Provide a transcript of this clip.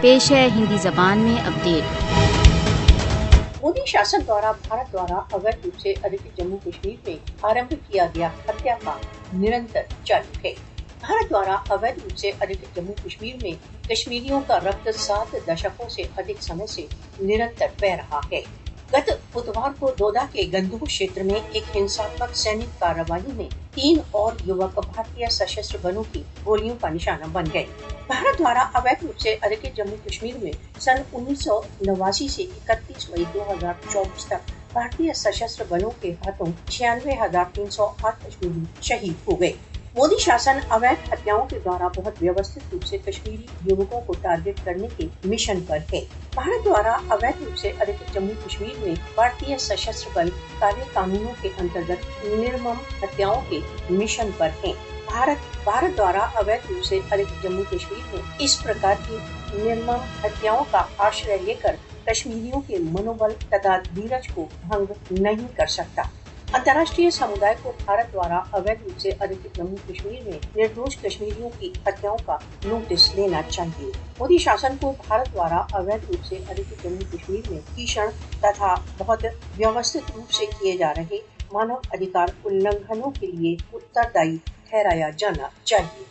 पेश है हिंदी जबान में अपडेट। मोदी शासन द्वारा भारत द्वारा अवैध रूप से अधिकृत जम्मू कश्मीर में आरंभ किया गया हत्या का निरंतर चालू है। भारत द्वारा अवैध रूप से अधिकृत जम्मू कश्मीर में कश्मीरियों का रक्त 7 दशकों से अधिक समय से निरंतर बह रहा है। गत बुधवार को दोदा के गंदूर क्षेत्र में एक हिंसात्मक सैनिक कार्रवाई में 3 और युवक भारतीय सशस्त्र बलों की गोलियों का निशाना बन गए। भारत द्वारा अवैध रूप से अधिकृत जम्मू कश्मीर में सन 1989 से 31 मई 2024 तक भारतीय सशस्त्र बलों के हाथों 96,308 कश्मीरी शहीद हो गए। मोदी शासन अवैध हत्याओं के द्वारा बहुत व्यवस्थित रूप से कश्मीरी युवकों को टारगेट करने के मिशन पर है। भारत द्वारा अवैध रूप से अधिकृत जम्मू कश्मीर में भारतीय सशस्त्र बल कार्य कानूनों के अंतर्गत निर्मम हत्याओं के मिशन पर है। भारत द्वारा अवैध रूप से अधिकृत जम्मू कश्मीर में इस प्रकार की निर्मम हत्याओं का आश्रय लेकर कश्मीरियों के मनोबल तथा धीरज को भंग नहीं कर सकता। अंतर्राष्ट्रीय समुदाय को भारत द्वारा अवैध रूप से अधिकृत जम्मू कश्मीर में निर्दोष कश्मीरियों की हत्याओं का नोटिस लेना चाहिए। मोदी शासन को भारत द्वारा अवैध रूप से अधिकृत जम्मू कश्मीर में भीषण तथा बहुत व्यवस्थित रूप से किए जा रहे मानव अधिकार उल्लंघनों के लिए उत्तरदायी ठहराया जाना चाहिए।